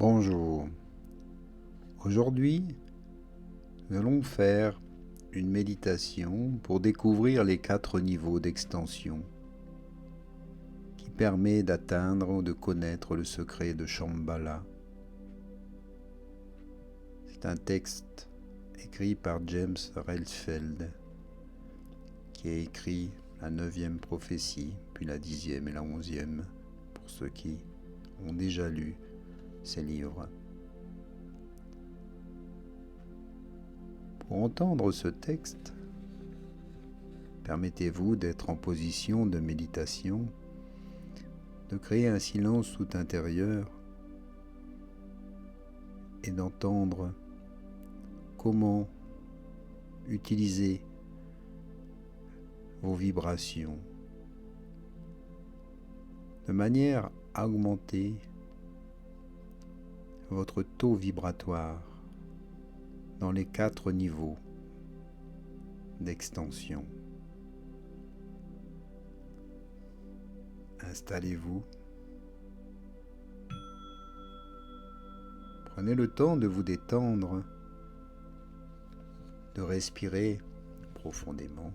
Bonjour. Aujourd'hui, nous allons faire une méditation pour découvrir les 4 niveaux d'extension qui permet d'atteindre ou de connaître le secret de Shambhala. C'est un texte écrit par James Relsfeld qui a écrit la 9e prophétie, puis la 10e et la 11e pour ceux qui ont déjà lu ces livres. Pour entendre ce texte, permettez-vous d'être en position de méditation, de créer un silence tout intérieur et d'entendre comment utiliser vos vibrations de manière à augmenter votre taux vibratoire dans les 4 niveaux d'extension. Installez-vous. Prenez le temps de vous détendre, de respirer profondément.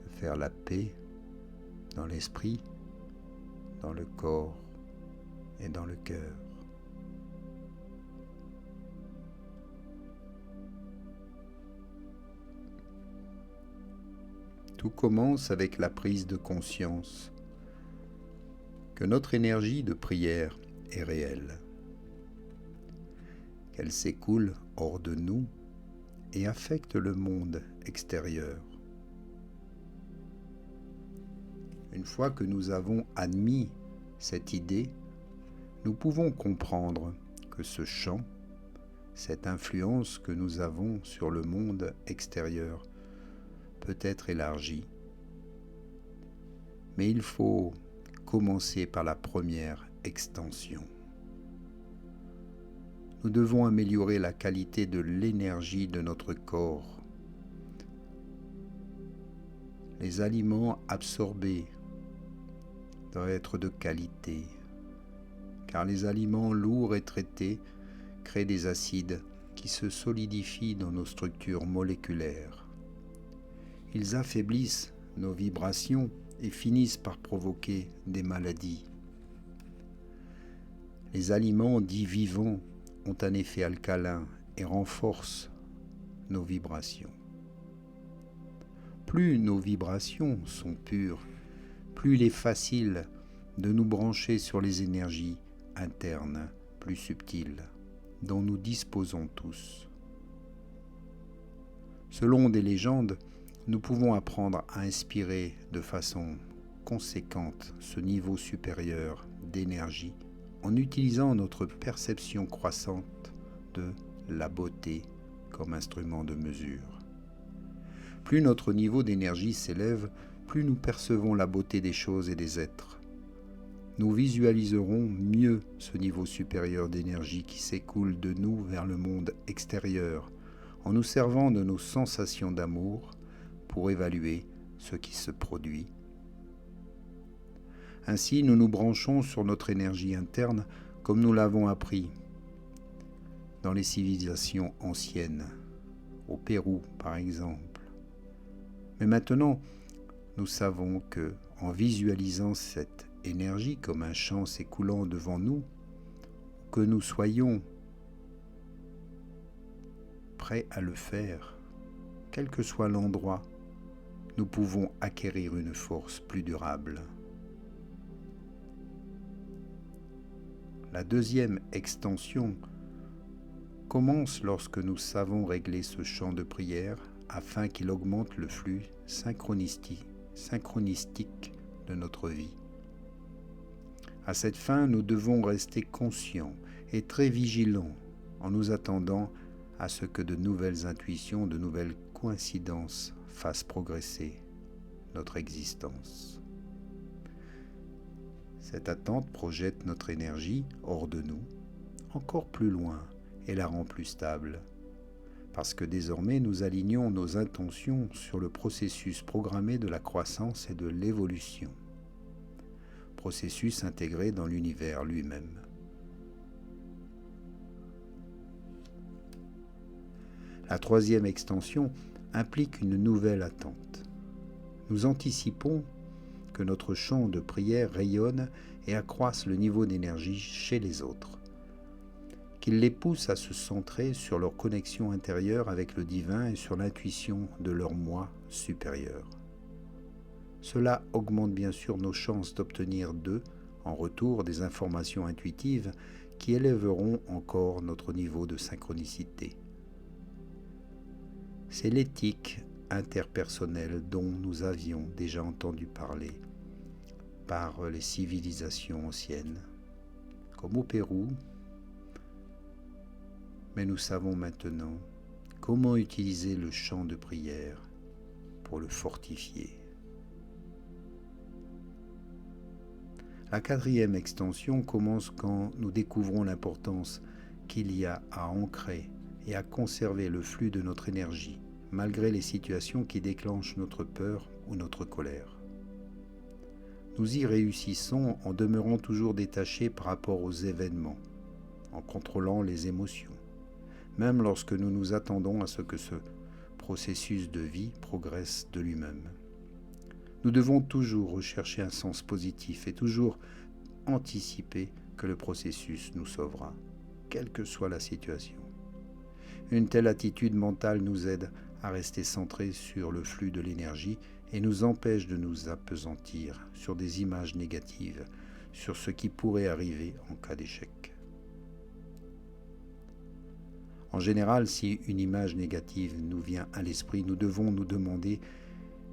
De faire la paix dans l'esprit, dans le corps et dans le cœur. Tout commence avec la prise de conscience que notre énergie de prière est réelle, qu'elle s'écoule hors de nous et affecte le monde extérieur. Une fois que nous avons admis cette idée, nous pouvons comprendre que ce champ, cette influence que nous avons sur le monde extérieur, peut être élargi. Mais il faut commencer par la première extension. Nous devons améliorer la qualité de l'énergie de notre corps. Les aliments absorbés doivent être de qualité, car les aliments lourds et traités créent des acides qui se solidifient dans nos structures moléculaires. Ils affaiblissent nos vibrations et finissent par provoquer des maladies. Les aliments dits vivants ont un effet alcalin et renforcent nos vibrations. Plus nos vibrations sont pures, plus il est facile de nous brancher sur les énergies internes plus subtiles dont nous disposons tous. Selon des légendes, nous pouvons apprendre à inspirer de façon conséquente ce niveau supérieur d'énergie en utilisant notre perception croissante de la beauté comme instrument de mesure. Plus notre niveau d'énergie s'élève, plus nous percevons la beauté des choses et des êtres. Nous visualiserons mieux ce niveau supérieur d'énergie qui s'écoule de nous vers le monde extérieur en nous servant de nos sensations d'amour pour évaluer ce qui se produit. Ainsi, nous nous branchons sur notre énergie interne comme nous l'avons appris dans les civilisations anciennes, au Pérou par exemple. Mais maintenant, nous savons que, en visualisant cette énergie comme un champ s'écoulant devant nous, que nous soyons prêts à le faire, quel que soit l'endroit, nous pouvons acquérir une force plus durable. La deuxième extension commence lorsque nous savons régler ce champ de prière afin qu'il augmente le flux synchronistique de notre vie. À cette fin, nous devons rester conscients et très vigilants en nous attendant à ce que de nouvelles intuitions, de nouvelles coïncidences fassent progresser notre existence. Cette attente projette notre énergie hors de nous, encore plus loin, et la rend plus stable, parce que désormais nous alignons nos intentions sur le processus programmé de la croissance et de l'évolution. processus intégré dans l'univers lui-même. La troisième extension implique une nouvelle attente. Nous anticipons que notre chant de prière rayonne et accroisse le niveau d'énergie chez les autres, qu'il les pousse à se centrer sur leur connexion intérieure avec le divin et sur l'intuition de leur moi supérieur. Cela augmente bien sûr nos chances d'obtenir d'eux, en retour, des informations intuitives qui élèveront encore notre niveau de synchronicité. C'est l'éthique interpersonnelle dont nous avions déjà entendu parler par les civilisations anciennes, comme au Pérou, mais nous savons maintenant comment utiliser le chant de prière pour le fortifier. La quatrième extension commence quand nous découvrons l'importance qu'il y a à ancrer et à conserver le flux de notre énergie, malgré les situations qui déclenchent notre peur ou notre colère. Nous y réussissons en demeurant toujours détachés par rapport aux événements, en contrôlant les émotions, même lorsque nous nous attendons à ce que ce processus de vie progresse de lui-même. Nous devons toujours rechercher un sens positif et toujours anticiper que le processus nous sauvera, quelle que soit la situation. Une telle attitude mentale nous aide à rester centrés sur le flux de l'énergie et nous empêche de nous appesantir sur des images négatives, sur ce qui pourrait arriver en cas d'échec. En général, si une image négative nous vient à l'esprit, nous devons nous demander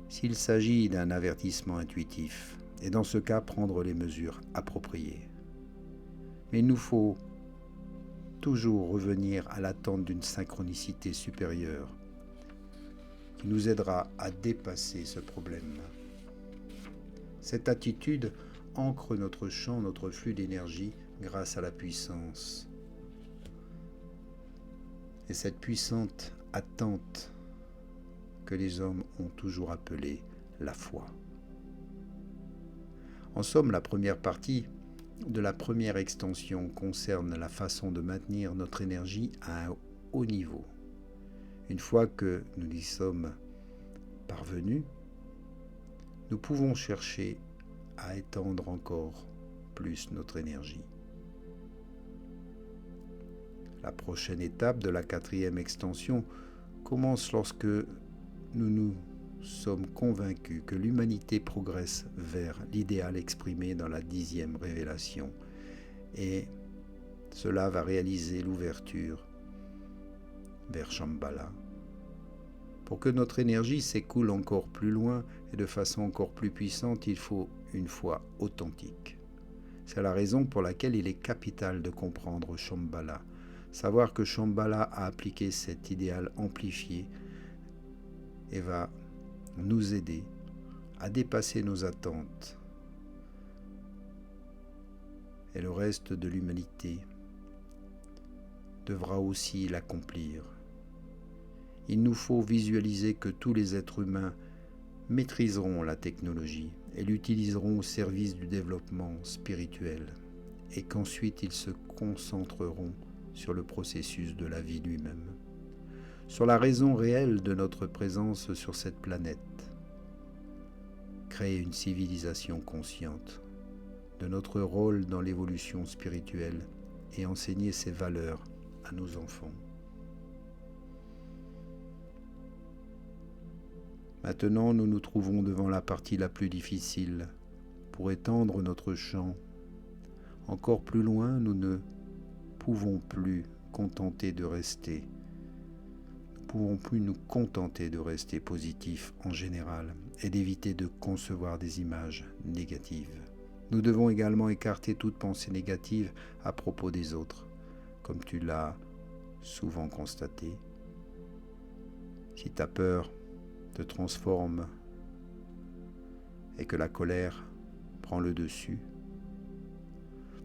s'il s'agit d'un avertissement intuitif, et dans ce cas prendre les mesures appropriées. Mais il nous faut toujours revenir à l'attente d'une synchronicité supérieure qui nous aidera à dépasser ce problème. Cette attitude ancre notre champ, notre flux d'énergie grâce à la puissance. Et cette puissante attente que les hommes ont toujours appelée la foi. En somme, la première partie de la première extension concerne la façon de maintenir notre énergie à un haut niveau. Une fois que nous y sommes parvenus, nous pouvons chercher à étendre encore plus notre énergie. La prochaine étape de la quatrième extension commence lorsque nous nous sommes convaincus que l'humanité progresse vers l'idéal exprimé dans la 10e révélation, et cela va réaliser l'ouverture vers Shambhala. Pour que notre énergie s'écoule encore plus loin et de façon encore plus puissante, il faut une foi authentique. C'est la raison pour laquelle il est capital de comprendre Shambhala. Savoir que Shambhala a appliqué cet idéal amplifié et va nous aider à dépasser nos attentes. Et le reste de l'humanité devra aussi l'accomplir. Il nous faut visualiser que tous les êtres humains maîtriseront la technologie et l'utiliseront au service du développement spirituel, et qu'ensuite ils se concentreront sur le processus de la vie lui-même, sur la raison réelle de notre présence sur cette planète. Créer une civilisation consciente de notre rôle dans l'évolution spirituelle et enseigner ces valeurs à nos enfants. Maintenant, nous nous trouvons devant la partie la plus difficile. Pour étendre notre champ encore plus loin, nous ne pouvons plus contenter de rester. Nous ne pouvons plus nous contenter de rester positifs en général et d'éviter de concevoir des images négatives. Nous devons également écarter toute pensée négative à propos des autres, comme tu l'as souvent constaté. Si ta peur te transforme et que la colère prend le dessus,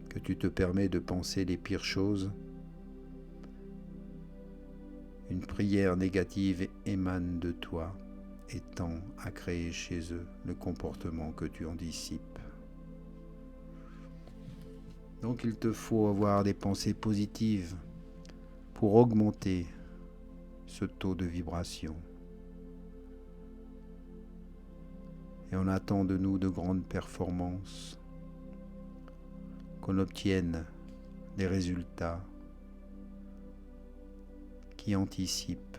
que tu te permets de penser les pires choses, une prière négative émane de toi et tend à créer chez eux le comportement que tu anticipes. Donc il te faut avoir des pensées positives pour augmenter ce taux de vibration. Et on attend de nous de grandes performances, qu'on obtienne des résultats qui anticipent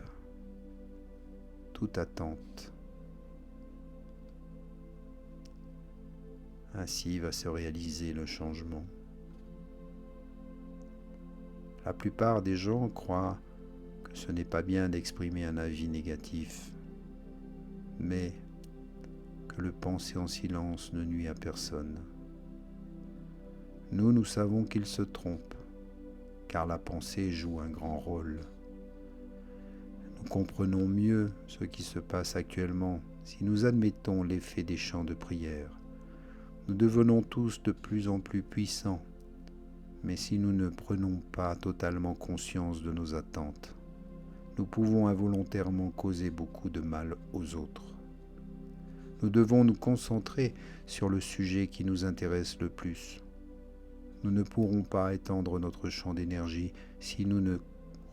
toute attente. Ainsi va se réaliser le changement. La plupart des gens croient que ce n'est pas bien d'exprimer un avis négatif, mais que le penser en silence ne nuit à personne. Nous savons qu'ils se trompent, car la pensée joue un grand rôle. Nous comprenons mieux ce qui se passe actuellement si nous admettons l'effet des chants de prière. Nous devenons tous de plus en plus puissants, mais si nous ne prenons pas totalement conscience de nos attentes, nous pouvons involontairement causer beaucoup de mal aux autres. Nous devons nous concentrer sur le sujet qui nous intéresse le plus. Nous ne pourrons pas étendre notre champ d'énergie si nous ne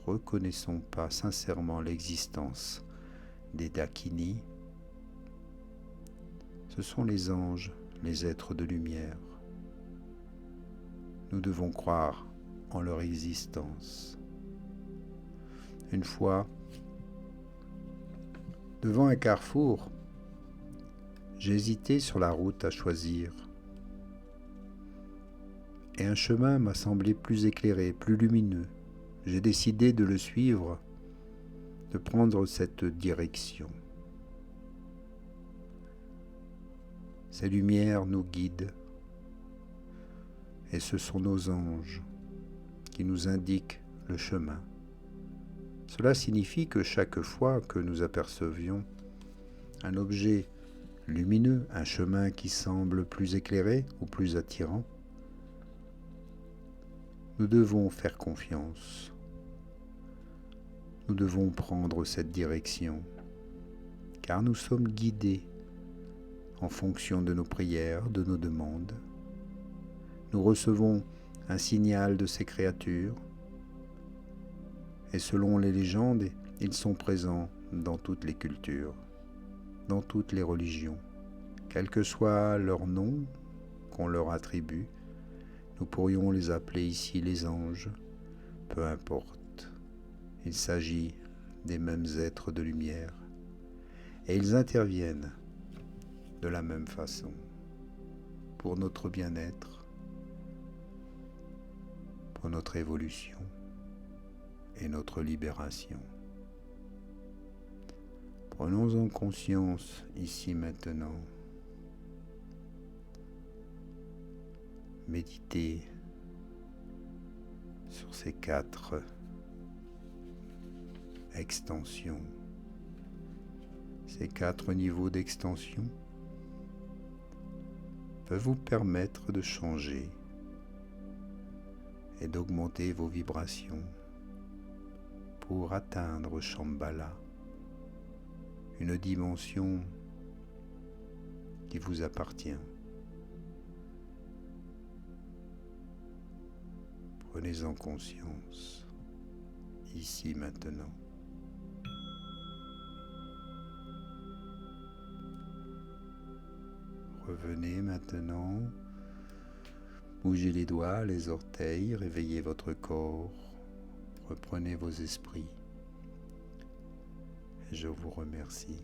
reconnaissons pas sincèrement l'existence des Dakini. Ce sont les anges, les êtres de lumière. Nous devons croire en leur existence. Une fois, devant un carrefour, j'hésitais sur la route à choisir. Et un chemin m'a semblé plus éclairé, plus lumineux. J'ai décidé de le suivre, de prendre cette direction. Ces lumières nous guident, et ce sont nos anges qui nous indiquent le chemin. Cela signifie que chaque fois que nous apercevions un objet lumineux, un chemin qui semble plus éclairé ou plus attirant, nous devons faire confiance. Nous devons prendre cette direction, car nous sommes guidés en fonction de nos prières, de nos demandes. Nous recevons un signal de ces créatures, et selon les légendes, ils sont présents dans toutes les cultures, dans toutes les religions. Quel que soit leur nom qu'on leur attribue, nous pourrions les appeler ici les anges, peu importe. Il s'agit des mêmes êtres de lumière, et ils interviennent de la même façon pour notre bien-être, pour notre évolution et notre libération. Prenons-en conscience ici maintenant. Méditez sur ces 4 extensions, ces 4 niveaux d'extension peuvent vous permettre de changer et d'augmenter vos vibrations pour atteindre Shambhala, une dimension qui vous appartient. Prenez-en conscience, ici maintenant. Revenez maintenant, bougez les doigts, les orteils, réveillez votre corps, reprenez vos esprits. Et je vous remercie.